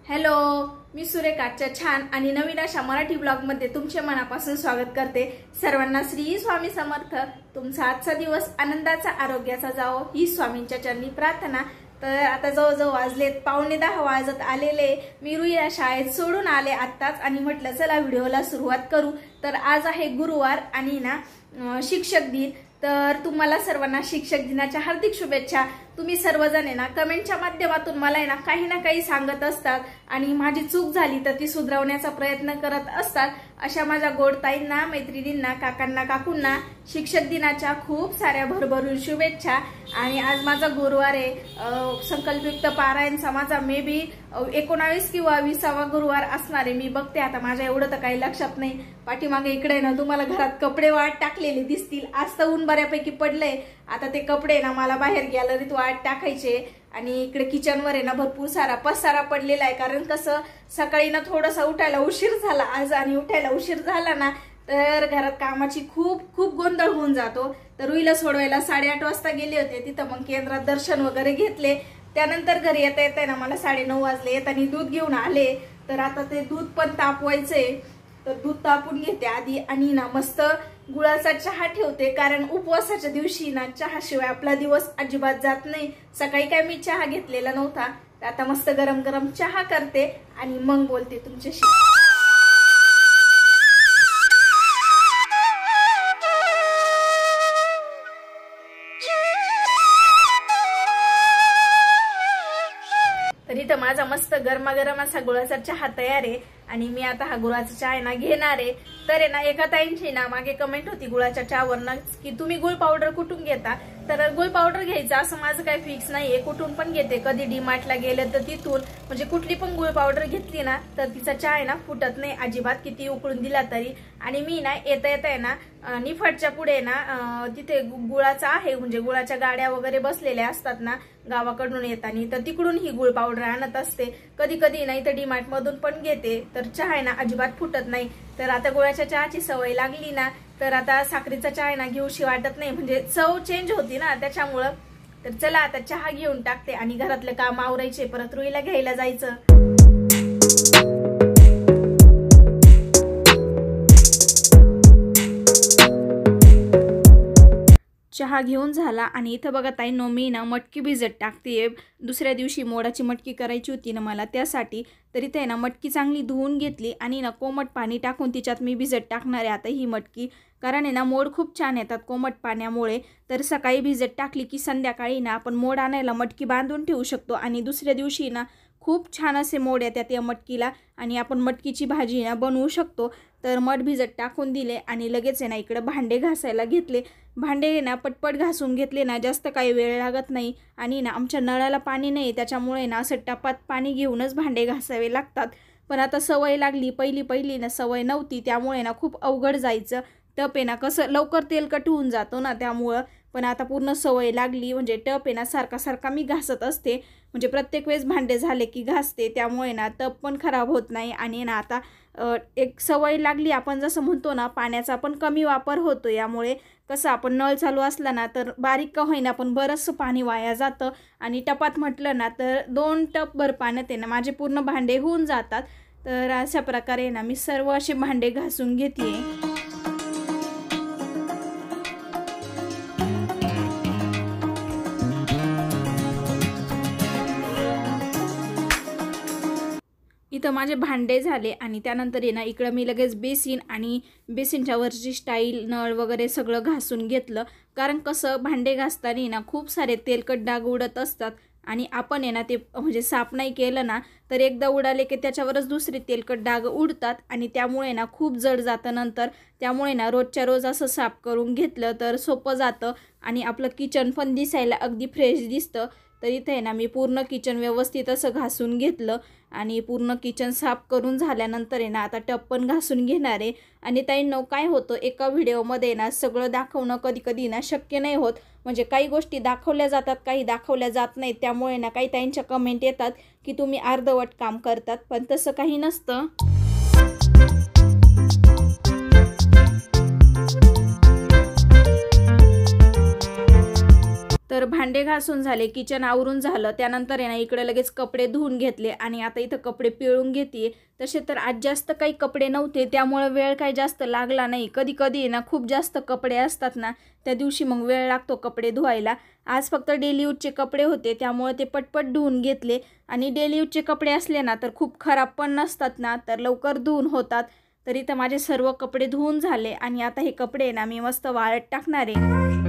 Hello, मी सुरेखाच्या छान आणि नवीन अशा मराठी ब्लॉगमध्ये तुमचे मनापासून स्वागत करते। सर्वांना श्री स्वामी समर्थ। तुमचा आजचा दिवस आनंदाचा आरोग्याचा जावो ही स्वामींच्या चरणी प्रार्थना। तर आता जवळजवळ वाजलेत 9:15 वाजत आलेले। मी रुईला शाळेत सोडून आले आत्ताच आणि म्हटलं चला व्हिडिओला सुरुवात करू। तर आज आहे गुरुवार आणि शिक्षक दिन। तर तुम्हाला सर्वांना शिक्षक दिनाच्या हार्दिक शुभेच्छा। तुम्ही सर्वजण कमेंटच्या माध्यमातून मला काही ना काही सांगत असतात आणि माझी चूक झाली तर ती सुधारवण्याचा प्रयत्न करत असतात। अशा माझ्या गोडताईंना, मैत्रिणींना, काकांना, काकूंना शिक्षक दिनाच्या खूप साऱ्या भरभरून शुभेच्छा। आणि आज माझा गुरुवार आहे। संकल्पयुक्त पारायणचा माझा मे बी 19 किंवा 20वा गुरुवार असणार आहे। मी बघते आता, माझ्या एवढं तर काही लक्षात नाही। पाठीमागे इकडे तुम्हाला घरात कपडे वाळत टाकलेले दिसतील। आज तर ऊन बऱ्यापैकी पडलंय। आता ते कपडे मला बाहेर गॅलरीत वाळत टाकायचे आणि इकडे किचनवर भरपूर सारा पसारा पडलेला आहे। कारण कसं सकाळी थोडासा उठायला उशीर झाला आज आणि उठायला उशीर झाला ना तर घरात कामाची खूप गोंधळ होऊन जातो। तर रुईला सोडवायला 8:30 वाजता गेले होते। तिथं मग केंद्रात दर्शन वगैरे घेतले। त्यानंतर घरी येता मला 9:30 वाजले। येताना दूध घेऊन आले। तर आता ते दूध पण तापवायचंय। तर दूध तापून घेते आधी आणि मस्त गुळाचा चहा ठेवते। कारण उपवासाच्या दिवशी चहा शिवाय आपला दिवस अजिबात जात नाही। सकाळी काय मी चहा घेतलेला नव्हता। तर आता मस्त गरम गरम चहा करते आणि मग बोलते तुमच्याशी। तर इथं माझा मस्त गरमागरम असा गुळाचा चहा तयार आहे आणि मी आता हा गुळाचा चहा घेणार आहे। तर एका ताईंची मागे कमेंट होती गुळाच्या चहावर की तुम्ही गुळ पावडर कुठून घेता। तर गुळ पावडर घ्यायचं असं माझं काही फिक्स नाहीये। कुठून पण घेते, कधी डीमार्टला गेलं तर तिथून, म्हणजे कुठली पण गुळ पावडर घेतली तर तिचा चहा फुटत नाही अजिबात, किती उकळून दिला तरी। आणि मी येता निफाडच्या पुढे तिथे गुळाचा आहे, म्हणजे गुळाच्या गाड्या वगैरे बसलेल्या असतात गावाकडून येताना, तर तिकडून ही गुळ पावडर आणत असते। कधी कधी नाही तर डीमार्ट मधून पण घेते। तर चहा अजिबात फुटत नाही। तर आता गुळाच्या चहाची सवय लागली तर आता साखरेचा चहा घेऊशी वाटत नाही, म्हणजे चव चेंज होती त्याच्यामुळं। तर चला आता चहा घेऊन टाकते आणि घरातले काम आवरायचे, परत रुईला घ्यायला जायचं। चहा घेऊन झाला आणि इथं बघा ताईंनो मी मटकी भिजत टाकते। दुसऱ्या दिवशी मोडाची मटकी करायची होती मला, त्यासाठी। तर इथे मटकी चांगली धुवून घेतली आणि कोमट पाणी टाकून तिच्यात मी भिजत टाकणार आहे आता ही मटकी। कारण मोड खूप छान येतात कोमट पाण्यामुळे। तर सकाळी भिजत टाकली की संध्याकाळी आपण मोड आणायला मटकी बांधून ठेवू शकतो आणि दुसऱ्या दिवशी खूप छान असे मोड येतात या मटकीला आणि आपण मटकीची भाजी बनवू शकतो। तर मठ भिजत टाकून दिले आणि लगेच इकडे भांडे घासायला घेतले। भांडे पटपट घासून घेतले जास्त काही वेळ लागत नाही। आणि आमच्या नळाला पाणी नाही, त्याच्यामुळे असं टपात पाणी घेऊनच भांडे घासावे लागतात। पण आता सवय लागली, पहिली सवय नव्हती, त्यामुळे खूप अवघड जायचं। टप कसं लवकर तेलकट होऊन जातो त्यामुळं। पण आता पूर्ण सवय लागली, म्हणजे टप सारखा मी घासत असते, म्हणजे प्रत्येक वेळेस भांडे झाले की घासते, त्यामुळे टप पण खराब होत नाही। आणि आता एक सवय लागली, आपण जसं म्हणतो पाण्याचा पण कमी वापर होतो। यामुळे कसं आपण नळ चालू असला तर बारीक का होईना पण बरंचसं पाणी वाया जातं। आणि टपात म्हटलं तर 2 टप भर पाण्यात माझे पूर्ण भांडे होऊन जातात। तर अशा प्रकारे मी सर्व असे भांडे घासून घेते। इथं माझे भांडे झाले आणि त्यानंतर इकडं मी लगेच बेसिन आणि बेसिनच्या वरची स्टाईल, नळ वगैरे सगळं घासून घेतलं। कारण कसं भांडे घासताना खूप सारे तेलकट डाग उडत असतात आणि आपण ते म्हणजे साफ नाही केलं तर एकदा उडाले की त्याच्यावरच दुसरे तेलकट डाग उडतात आणि त्यामुळे खूप जड जातं नंतर। त्यामुळे रोजच्या रोज असं साफ करून घेतलं तर सोपं जातं आणि आपलं किचन पण दिसायला अगदी फ्रेश दिसतं। तर इथे मी पूर्ण किचन व्यवस्थित असं घासून घेतलं आणि पूर्ण किचन साफ करून झाल्यानंतर आता टप पण घासून घेणार आहे। आणि ताईंनो काय होतं, एका व्हिडिओमध्ये सगळं दाखवणं कधी कधी शक्य नाही होत, म्हणजे काही गोष्टी दाखवल्या जातात, काही दाखवल्या जात नाहीत। त्यामुळे काही ताईंच्या कमेंट येतात की तुम्ही अर्धवट काम करतात, पण तसं काही नसतं। तर भांडे घासून झाले, किचन आवरून झालं, त्यानंतर आहे ना इकडे लगेच कपडे धुवून घेतले आणि आता इथं कपडे पिळून घेते. तसे तर आज जास्त काही कपडे नव्हते, त्यामुळे वेळ काही जास्त लागला नाही. कधी कधी ना खूप जास्त कपडे असतात ना, त्या दिवशी मग वेळ लागतो कपडे धुवायला. आज फक्त डेली यूजचे कपडे होते, त्यामुळे ते पटपट धुवून घेतले. आणि डेली यूजचे कपडे असले ना तर खूप खराब पण नसतात ना, तर लवकर धुवून होतात. तरी तर माझे सर्व कपडे धुवून झाले आणि आता हे कपडे ना मी मस्त वाळत टाकणार आहे.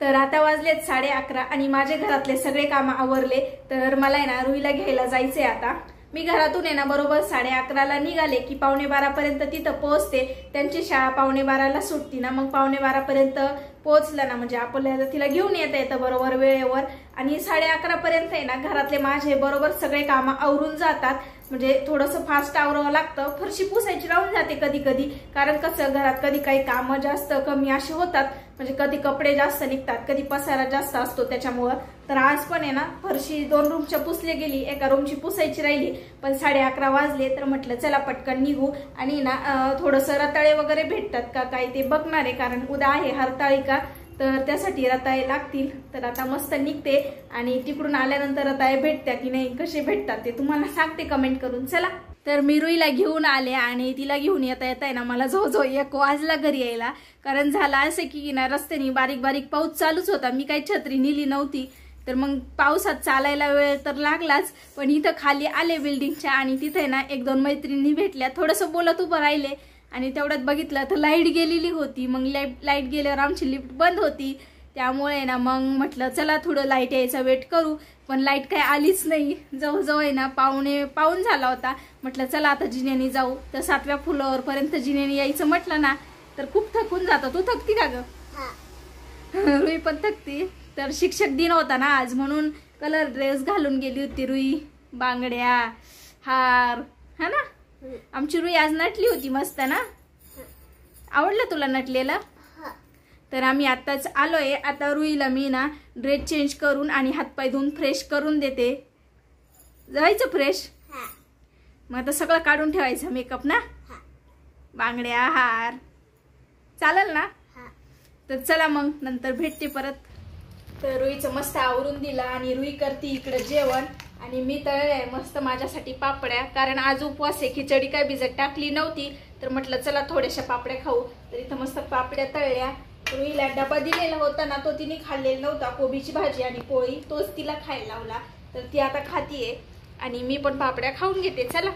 तर आता वाजलेत 11:30 आणि माझे घरातले सगळे कामं आवरले. तर मला आहे ना रुईला घ्यायला जायचंय. आता मी घरातून आहे ना बरोबर 11:30ला निघाले की 11:45 पर्यंत तिथं पोहोचते. त्यांची शाळा 11:45ला सुटती ना, मग 11:45 पर्यंत पोहोचलं ना म्हणजे आपल्याला तिला घेऊन येतं बरोबर वेळेवर. आणि 11:30 पर्यंत आहे ना घरातले माझे बरोबर सगळे कामं आवरून जातात. म्हणजे थोडंसं फास्ट आवरावं लागतं. फरशी पुसायची राहून जाते कधी कधी, कारण कसं घरात कधी काही कामं जास्त कमी असे होतात. म्हणजे कधी कपडे जास्त निघतात, कधी पसारा जास्त असतो त्याच्यामुळं. तर आज पण आहे ना फरशी 2 रूमच्या पुसली गेली, एका रूमची पुसायची राहिली. पण 11:30 वाजले तर म्हटलं चला पटकन निघू. आणि ना थोडंसं रताळे वगैरे भेटतात का काही ते बघणार आहे, कारण उद्या आहे हरताळिका, तर त्यासाठी रताळे लागतील. तर आता मस्त निघते आणि तिकडून आल्यानंतर रताळे भेटत्या की नाही, कसे भेटतात ते तुम्हाला सांगते कमेंट करून. चला, तर मी रुईला घेऊन आले आणि तिला घेऊन येता आहे ना मला जवळजवळ 1 वाजला घरी यायला. कारण झालं असं की ना रस्त्याने बारीक बारीक पाऊस चालूच होता. मी काही छत्री नेली नव्हती, तर मग पावसात चालायला वेळ तर लागलाच. पण इथं खाली आले बिल्डिंगच्या आणि तिथे ना 1-2 मैत्रिणी भेटल्या. थोडंसं बोलत उभं राहिले आणि तेवढ्यात बघितलं तर लाईट गेलेली होती. मग लाईट गेल्यावर आमची लिफ्ट बंद होती, त्यामुळे ना मग म्हटलं चला थोडं लाईट यायचा वेट करू. पण लाईट काही आलीच नाही. जवळजवळ आहे ना पाऊण झाला होता. म्हटलं चला आता जिन्याने जाऊ. तर 7व्या फ्लोअर पर्यंत जिन्याने यायचं म्हटलं ना तर खूप थकून जातं. तू थकती का ग? रुई पण थकती. तर शिक्षक दिन होता ना आज, म्हणून कलर ड्रेस घालून गेली होती रुई. बांगड्या, हार, हा ना. आमची रुई आज नटली होती मस्त ना. आवडलं तुला नटलेलं? तर आम्ही आताच आलोय. आता रुईला मी ना ड्रेस चेंज करून आणि हातपाय धुवून फ्रेश करून देते. जायचं फ्रेश. मग आता सगळं काढून ठेवायचं मेकअप ना, बांगड्या, हार, चालेल ना. तर चला मग नंतर भेटते परत. तर रुईचं मस्त आवरून दिला आणि रुई करते इकडे जेवण आणि मी तळले मस्त माझ्यासाठी पापड्या. कारण आज उपवास आहे, खिचडी काय भिजत टाकली नव्हती. तर म्हटलं चला थोड्याशा पापड्या खाऊ. तर इथं मस्त पापड्या तळल्या. रुईला डबा दिलेला होता ना, तो तिने खाल्लेला नव्हता. कोबीची भाजी आणि पोळी तोच तिला खायला लावला. तर ती आता खातीये आणि मी पण पापड्या खाऊन घेते. चला,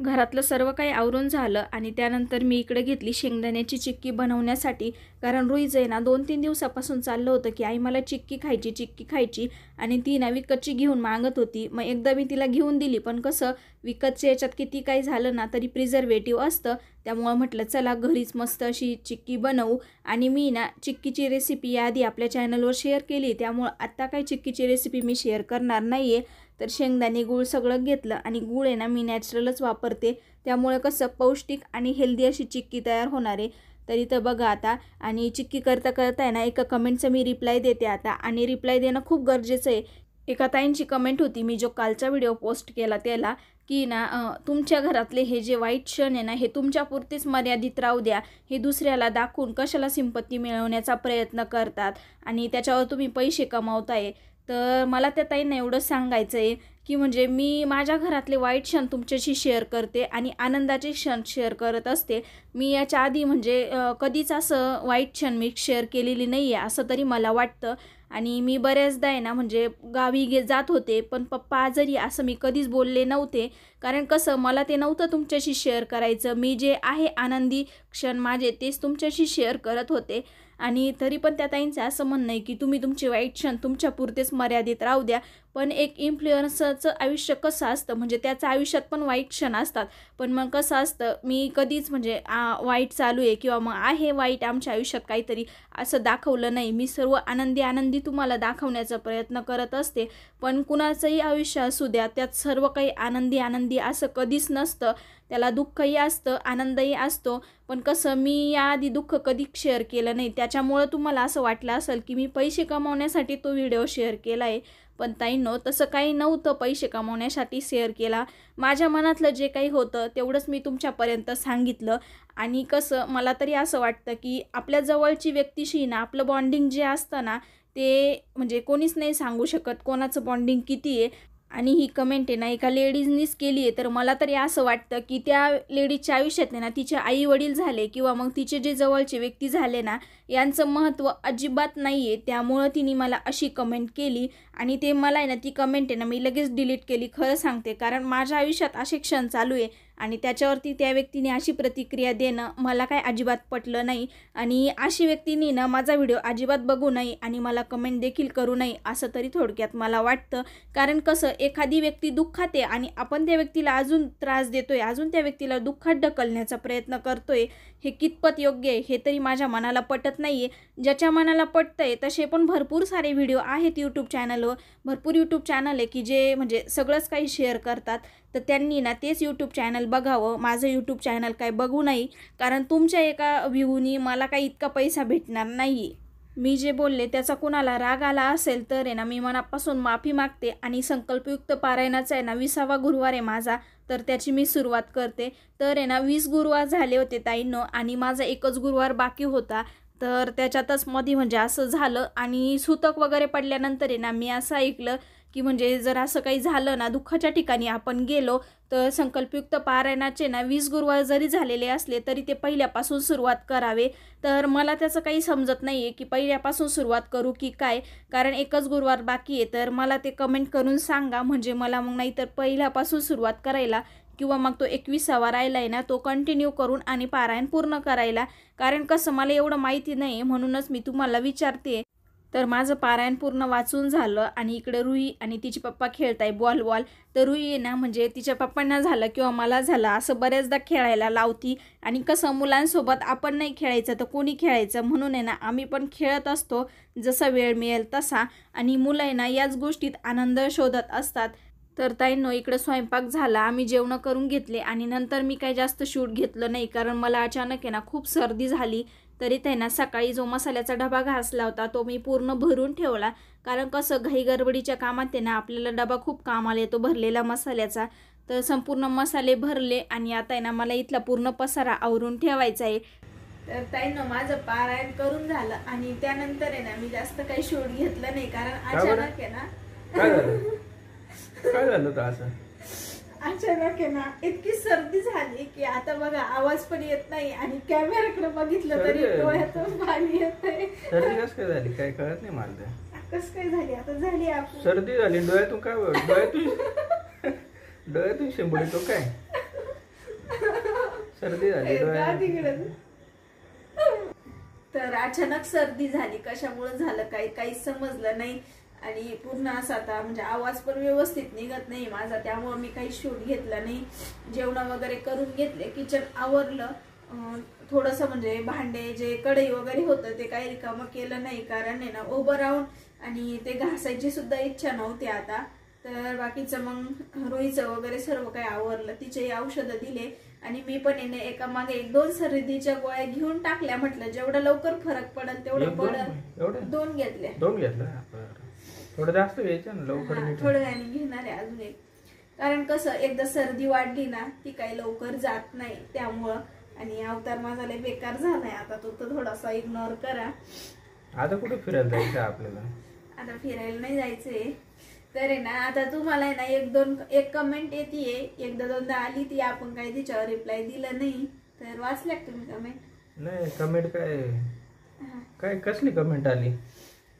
घरातलं सर्व काही आवरून झालं आणि त्यानंतर मी इकडे घेतली शेंगदाण्याची चिक्की बनवण्यासाठी. कारण रुईज आहे ना 2-3 दिवसापासून चाललं होतं की आई मला चिक्की खायची आणि ती ना विकतची घेऊन मागत होती. मग एकदा मी तिला घेऊन दिली, पण कसं विकतच्या याच्यात किती काही झालं ना तरी प्रिझर्वेटिव्ह असतं. त्यामुळं म्हटलं चला घरीच मस्त अशी चिक्की बनवू. आणि मी ना चिक्कीची रेसिपी याआधी आपल्या चॅनलवर शेअर केली, त्यामुळं आत्ता काही चिक्कीची रेसिपी मी शेअर करणार नाही आहे. तर शेंगदाणे गूळ सगळं घेतलं आणि गूळ आहे ना मी नॅचरलच वापरते, त्यामुळे कसं पौष्टिक आणि हेल्दी अशी चिक्की तयार होणार आहे. तर इथं बघा आता. आणि चिक्की करता आहे ना एका कमेंटचं मी रिप्लाय देते आता, आणि रिप्लाय देणं खूप गरजेचं आहे. एका ताईंची कमेंट होती मी जो कालचा व्हिडिओ पोस्ट केला त्याला, की ना तुमच्या घरातले हे जे वाईट क्षण आहे ना हे तुमच्यापुरतेच मर्यादित राहू द्या. हे दुसऱ्याला दाखवून कशाला सिंपत्ती मिळवण्याचा प्रयत्न करतात आणि त्याच्यावर तुम्ही पैसे कमावताय. तर मला त्या ताईंना एवढं सांगायचं आहे की म्हणजे मी माझ्या घरातले वाईट क्षण तुमच्याशी शेअर करते आणि आनंदाचे क्षण शेअर करत असते. मी याच्या आधी म्हणजे कधीच असं वाईट क्षण मी शेअर केलेली नाही आहे असं तरी मला वाटतं. आणि मी बऱ्याचदा आहे ना म्हणजे गावी जात होते, पण पप्पा आजारी असं मी कधीच बोलले नव्हते. कारण कसं मला ते नव्हतं तुमच्याशी शेअर करायचं. मी जे आहे आनंदी क्षण माझे तेच तुमच्याशी शेअर करत होते. आणि तरी पण त्या ताईंचं असं म्हणणं आहे की तुम्ही तुमचे वाईट क्षण तुमच्यापुरतेच मर्यादित राहू द्या. पण एक इन्फ्लुएन्सरचं आयुष्य कसं असतं म्हणजे त्याच्या आयुष्यात पण वाईट क्षण असतात. पण मग कसं असतं मी कधीच म्हणजे वाईट चालू आहे किंवा मग आहे वाईट आमच्या आयुष्यात काहीतरी असं दाखवलं नाही. मी सर्व आनंदी तुम्हाला दाखवण्याचा प्रयत्न करत असते. पण कुणाचंही आयुष्य असू द्या त्यात सर्व काही आनंदी असं कधीच नसतं. त्याला दुःखही असतं, आनंदही असतो. पण कसं मी याआधी दुःख कधीच शेअर केलं नाही, त्याच्यामुळं तुम्हाला असं वाटलं असेल की मी पैसे कमावण्यासाठी तो व्हिडिओ शेअर केला आहे. पण ताईंनो तसं काही नव्हतं, पैसे कमवण्यासाठी शेअर केला. माझ्या मनातलं जे काही होतं तेवढंच मी तुमच्यापर्यंत सांगितलं. आणि कसं मला तरी असं वाटतं की आपल्या जवळची व्यक्तीशी ना आपलं बॉन्डिंग जे असतं ना ते म्हणजे कोणीच नाही सांगू शकत कोणाचं बॉन्डिंग किती आहे. आणि ही कमेंट आहे ना एका लेडीजनीच केली आहे, तर मला तरी असं वाटतं की त्या लेडीजच्या आयुष्यात आहे ना तिचे आई वडील झाले किंवा मग तिचे जे जवळचे व्यक्ती झाले ना यांचं महत्त्व अजिबात नाही आहे. त्यामुळं तिने मला अशी कमेंट केली आणि ते मला आहे ना ती कमेंट आहे ना मी लगेच डिलीट केली, खरं सांगते. कारण माझ्या आयुष्यात असे क्षण चालू आहे आणि त्याच्यावरती त्या व्यक्तीने अशी प्रतिक्रिया देणं मला काय अजिबात पटलं नाही. आणि अशी व्यक्तीने ना माझा व्हिडिओ अजिबात बघू नये आणि मला कमेंट देखील करू नये असं तरी थोडक्यात मला वाटतं. कारण कसं एखादी व्यक्ती दुःखात आहे आणि आपण त्या व्यक्तीला अजून त्रास देतोय, अजून त्या व्यक्तीला दुःखात ढकलण्याचा प्रयत्न करतोय, हे कितपत योग्य आहे हे तरी माझ्या मनाला पटत नाही आहे. ज्याच्या मनाला पटतंय तसे पण भरपूर सारे व्हिडिओ आहेत यूट्यूब चॅनलवर, भरपूर यूट्यूब चॅनल आहे की जे म्हणजे सगळंच काही शेअर करतात. तर त्यांनी ना तेच यूट्यूब चॅनल बघावं, माझं यूट्यूब चॅनल काय बघू नाही. कारण तुमच्या एका व्ह्यूनी मला काही इतका पैसा भेटणार नाही. मी जे बोलले त्याचा कुणाला राग आला असेल तर आहे ना मी मनापासून माफी मागते. आणि संकल्पयुक्त पारायणाचा आहे ना 20वा गुरुवार आहे माझा, तर त्याची मी सुरुवात करते. तर आहे ना 20 गुरुवार झाले होते ताईंनो आणि माझा एकच गुरुवार बाकी होता. तर त्याच्यातच मध्ये म्हणजे असं झालं आणि सुतक वगैरे पडल्यानंतर आहे ना मी असं ऐकलं की म्हणजे जर असं काही झालं ना दुःखाच्या ठिकाणी आपण गेलो तर संकल्पयुक्त पारायणाचे ना 20 गुरुवार जरी झालेले असले तरी ते पहिल्यापासून सुरुवात करावे. तर मला त्याचं काही समजत नाही आहे की पहिल्यापासून सुरुवात करू की काय, कारण एकच गुरुवार बाकी आहे. तर मला ते कमेंट करून सांगा म्हणजे मला मग नाहीतर पहिल्यापासून सुरुवात करायला किंवा मग तो 21वा राहिला आहे ना तो कंटिन्यू करून आणि पारायण पूर्ण करायला. कारण कसं मला एवढं माहिती नाही म्हणूनच मी तुम्हाला विचारते. तर माझं पारायण पूर्ण वाचून झालं आणि इकडे रुई आणि तिचे पप्पा खेळताय बॉल. तर रुई आहे ना म्हणजे तिच्या पप्पांना झालं किंवा मला झालं असं बऱ्याचदा खेळायला लावती. आणि कसं मुलांसोबत आपण नाही खेळायचं तर कोणी खेळायचं, म्हणून आहे ना आम्ही पण खेळत असतो जसा वेळ मिळेल तसा. आणि मुलं आहे ना याच गोष्टीत आनंद शोधत असतात. तर ताईंनो इकडे स्वयंपाक झाला, आम्ही जेवण करून घेतले आणि नंतर मी काही जास्त शूट घेतलं नाही कारण मला अचानक आहे ना खूप सर्दी झाली. तरी ते ना सकाळी जो मसाल्याचा डबा घासला होता तो मी पूर्ण भरून ठेवला. कारण कसं घाई गडबडीच्या कामात आहे ना आपल्याला डबा खूप कामाला येतो भरलेला मसाल्याचा. तर संपूर्ण मसाले भरले आणि आता आहे ना मला इथला पूर्ण पसारा आवरून ठेवायचा आहे. तर ताईंनो माझं पारायण करून झालं आणि त्यानंतर आहे ना मी जास्त काही शूट घेतलं नाही कारण अचानक आहे ना काय झालं तर असं अचानक आहे ना इतकी सर्दी झाली की आता बघा आवाज पण येत नाही आणि कॅमेराकडे बघितलं तरी डोळ्यातून पाणी येतंय. सर्दी कसं काय झाली काय कळत नाही मला. कसं काय झाली आता झाली आपली सर्दी झाली डोळ्यातून काय डोळ्यातून शेंबूड येतो काय सर्दी झाली डोळ्यात. तर अचानक सर्दी झाली, कशामुळे झालं काही समजलं नाही आणि पूर्ण असं आता म्हणजे आवाज पण व्यवस्थित निघत नाही माझा, त्यामुळे मी काही शूट घेतला नाही. जेवण वगैरे करून घेतले, किचन आवरलं, थोडंसं म्हणजे भांडे जे कढई वगैरे होतं ते काही रिकामं केलं नाही कारण आहे ना उभं राहून आणि ते घासायची सुद्धा इच्छा नव्हती आता. तर बाकीचं मग रोईचं वगैरे सर्व काही आवरलं, तिचे औषधं दिले आणि मी पण येणे एका मागे 1-2 सर्दीच्या गोळ्या घेऊन टाकल्या. म्हटलं जेवढं लवकर फरक पडेल तेवढं पडेल. 2 घेतल्या. 2 घेतल्या, थोडं जास्त घ्यायचं ना लवकर. थोड्या वेळाने घेणार आहे अजून एक, कारण कसं एकदा सर्दी वाढली ना ती काही लवकर जात नाही त्यामुळं. आणि अवतार माझा लय बेकार झालाय आता, तो तर थोडासा इग्नोर करा. आता कुठे फिरायला जायचं आपल्याला? आता फिरायला नाही जायचंय. तर आहे ना आता तुम्हाला आहे ना एक कमेंट येते, 1-2दा आली ती, आपण काही तिच्यावर रिप्लाय दिला नाही. तर वाचल्या तुम्ही कमेंट? नाही कमेंट काय कसली कमेंट आली?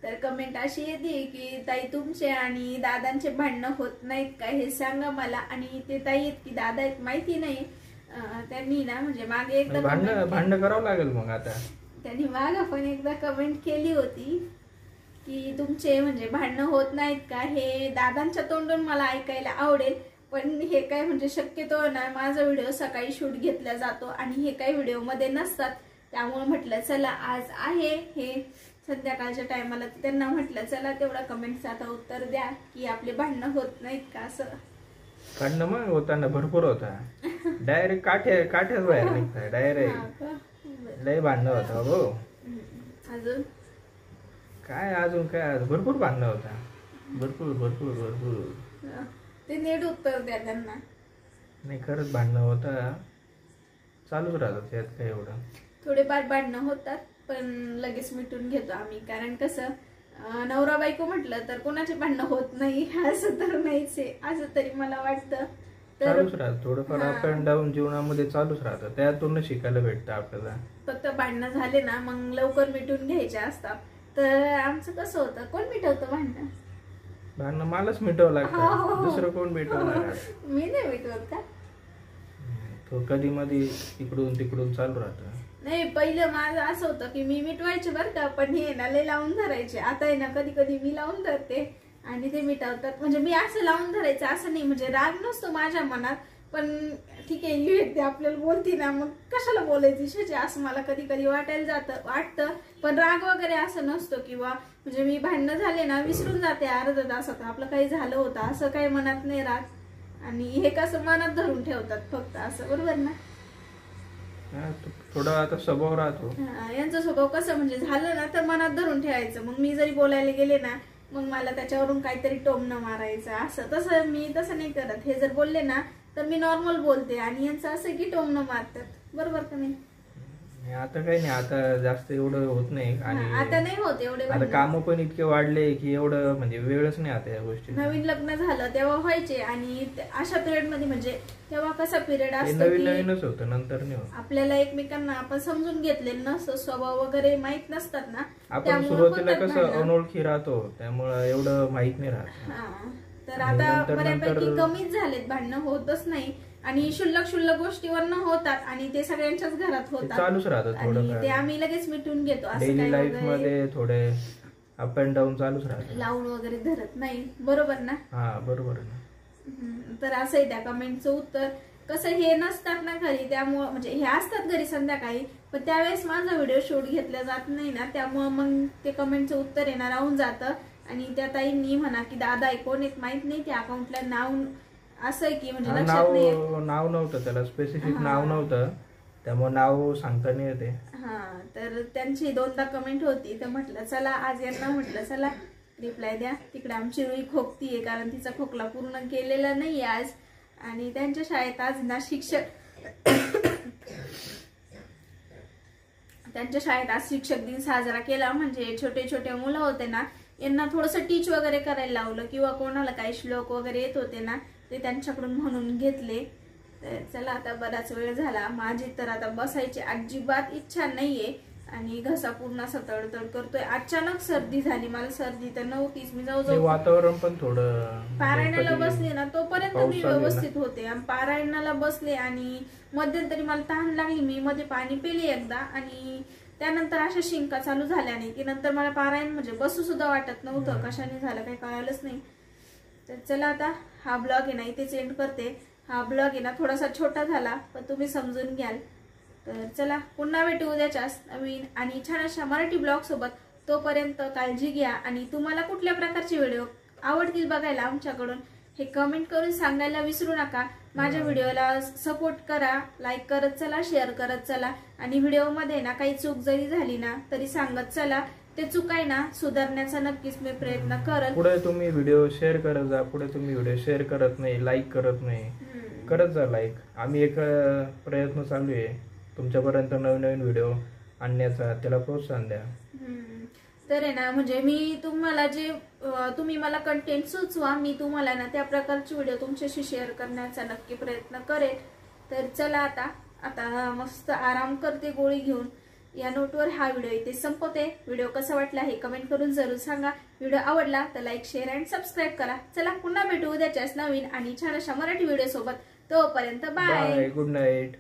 तर कमेंट अशी येते की ताई तुमचे आणि दादांचे भांडणं होत नाहीत का हे सांगा मला. आणि ते ताई आहेत की दादा आहेत माहिती नाही. त्यांनी ना म्हणजे मागे एकदा भांडण करावं लागेल मग आता. त्यांनी मागे पण एकदा कमेंट केली होती की तुमचे म्हणजे भांडणं होत नाहीत का, हे दादांच्या तोंडून मला ऐकायला आवडेल. पण हे काय म्हणजे शक्यतो ना माझा व्हिडिओ सकाळी शूट घेतला जातो आणि हे काही व्हिडिओ मध्ये नसतात, त्यामुळे म्हटलं चला आज आहे हे संध्याकाळच्या टायमाला. त्यांना म्हटलं चला तेवढा कमेंटचं आता उत्तर द्या की आपले भांडणं होत नाहीत का असं. भांडणं मग होताना भरपूर होता, डायरेक्ट काठ्याच बाहेर निघताय डायरेक्ट. लय भांडणं होता हो. अजून काय भरपूर भांडणं होता. भरपूर भरपूर भरपूर. ते नीट उत्तर द्या त्यांना. नाही खरंच भांडणं होता, चालूच राहतात त्यात काय एवढं. थोडेफार भांडणं होतात पण लगेच मिटून घेतो आम्ही. कारण कसं नवरा बायको म्हटलं तर कोणाचे भांडणं होत नाही असं तर नाहीच आहे, असं तरी मला वाटतं. चालूच राहत थोडंफार अप अँड डाऊन जीवनामध्ये चालूच राहतं, त्यातून शिकायला भेटतं आपल्याला. फक्त भांडणं झाले ना मग लवकर मिटून घ्यायचे असतात. तर आमचं कसं होतं, कोण मिटवतं भांडणं? भांडणं मलाच मिटवावं लागतं, दुसरं कोण मिटवणार? मी नाही मिटवत का? तो कधी मध्ये इकडून तिकडून चालू राहतं. नाही पहिलं माझं असं होतं की मी मिटवायचे बरं का, पण हे ना लय लावून धरायचे. आता आहे ना कधी कधी मी लावून धरते आणि ते मिटवतात. म्हणजे मी असं लावून धरायचं असं नाही, म्हणजे राग नसतो माझ्या मनात, पण ठीक आहे ही व्यक्ती आपल्याला बोलती ना मग कशाला बोलायची शेचे असं मला कधी कधी वाटतं. पण राग वगैरे असं नसतो, किंवा म्हणजे मी भांडणं झाले ना विसरून जाते अर्धा तासात आपलं काही झालं होतं असं काही मनात नाही राहत. आणि हे कसं मनात धरून ठेवतात फक्त असं, बरोबर ना? थोडा आता स्वभाव राहतो यांचा स्वभाव कसं म्हणजे झालं ना तर मनात धरून ठेवायचं. मग मी जरी बोलायला गेले ना मग मला त्याच्यावरून काहीतरी टोमणं मारायचं असं, तसं मी तसं नाही करत. हे जर बोलले ना तर मी नॉर्मल बोलते आणि यांचं असं की टोमणं मारतात, बरोबर का नाही? आता काही नाही, आता जास्त एवढं होत नाही. आणि आता नाही होत एवढे. आता काम पण इतके वाढले की एवढं म्हणजे वेळच नाही आता या गोष्टी. नवीन लग्न झालं तेव्हा व्हायचे आणि अशा पिरियड मध्ये म्हणजे तेव्हा कसा पिरियड असतो नवीन नवीनच होतं, नंतर नाही होत. आपल्याला एकमेकांना आपण समजून घेतले नसतं, स्वभाव वगैरे माहित नसतात ना. आपण सुरुवातीला कसं अनोळखी राहतो त्यामुळं एवढं माहित नाही राहत. तर आता बऱ्यापैकी कमीच झालेत, भांडणं होतच नाही आणि शुल्लक गोष्टीवर न होतात आणि ते सगळ्यांच्याच घरात होतात, चालूच राहतं थोडं. ते आम्ही लगेच मिटून घेतो. असं डेली लाईफ मध्ये थोडे अप अँड डाऊन चालूच राहतं, लावून वगैरे धरत नाही, बरोबर ना? हा बरोबर ना. तर असं आहे त्या कमेंटचं उत्तर. कसं हे नसतात ना घरी, त्यामुळं म्हणजे हे असतात घरी संध्याकाळी पण त्यावेळेस माझा व्हिडिओ शूट घेतला जात नाही ना, त्यामुळं मग ते कमेंटचं उत्तर येणार राहून जातं. आणि त्या ताईंनी म्हणा की दादा कोण एक माहित नाही, त्या अकाउंटला नाव असं आहे की म्हणजे लक्षात नाही, नाव नव्हतं त्याला, स्पेसिफिक नाव नव्हतं त्यामुळे नाव सांगता नाही येते. तर त्यांची 2दा कमेंट होती, तर म्हटलं चला आज यांना म्हटलं चला रिप्लाय द्या. तिकडे आमची रुई खोकतीये कारण तिचा खोकला पूर्ण केलेला नाहीये आज. आणि त्यांच्या शाळेत आज ना त्यांच्या शाळेत आज शिक्षक दिन साजरा केला. म्हणजे छोटे छोटे मुलं होते ना, यांना थोडंसं टीच वगैरे करायला लावलं, किंवा कोणाला काही श्लोक वगैरे येत होते ना ते त्यांच्याकडून म्हणून घेतले. तर चला आता बराच वेळ झाला, माझी तर आता बसायची अजिबात इच्छा नाहीये आणि घसा पूर्ण असा तडतड करतोय. अचानक सर्दी झाली मला, सर्दी तर नव्हतीच. मी जवळजवळ वातावरण पण थोडं पारायणाला बसले ना तोपर्यंत मी व्यवस्थित होते, पारायणाला बसले आणि मध्यंतरी मला तहान लागली, मी मध्ये पाणी पिले एकदा आणि त्यानंतर अशा शिंका चालू झाल्या नाही की नंतर मला पारायण म्हणजे बसू सुद्धा वाटत नव्हतं. कशाने झालं काही कळालंच नाही. तर चला आता हा ब्लॉग आहे ना इथेच एंड करते. हा ब्लॉग आहे ना थोडासा छोटा झाला पण तुम्ही समजून घ्याल. तर चला पुन्हा भेटू उद्याच्याच नवीन आणि छान अशा मराठी ब्लॉग सोबत. तोपर्यंत काळजी घ्या आणि तुम्हाला कुठल्या प्रकारचे व्हिडिओ आवडतील बघायला आमच्याकडून हे कमेंट करून सांगायला विसरू नका. माझ्या व्हिडिओला सपोर्ट करा, लाईक करत चला, शेअर करत चला आणि व्हिडिओमध्ये ना काही चूक जरी झाली ना तरी सांगत चला. ते चूक आहे ना सुधारण्याचा नक्कीच मी प्रयत्न करत. पुढे तुम्ही व्हिडिओ शेअर करत जा, पुढे तुम्ही व्हिडिओ शेअर करत नाही, लाईक करत नाही, करत जा लाईक. आम्ही एक प्रयत्न चालू आहे तुमच्यापर्यंत नवीन नवीन व्हिडिओ आणण्याचा, त्याला प्रोत्साहन द्या. तर आहे ना म्हणजे मी तुम्हाला जे तुम्ही मला कंटेंट सुचवा, मी तुम्हाला ना त्या प्रकारचे व्हिडिओ तुमच्याशी शेअर करण्याचा नक्की प्रयत्न करेल. तर चला आता मस्त आराम करते गोळी घेऊन. या नोटवर हा व्हिडिओ इथे संपवते. व्हिडिओ कसा वाटला हे कमेंट करून जरूर सांगा. व्हिडिओ आवडला तर लाईक, शेअर आणि सबस्क्राईब करा. चला पुन्हा भेटू उद्याच्याच नवीन आणि छान अशा मराठी व्हिडिओ सोबत. तोपर्यंत बाय, गुड नाईट.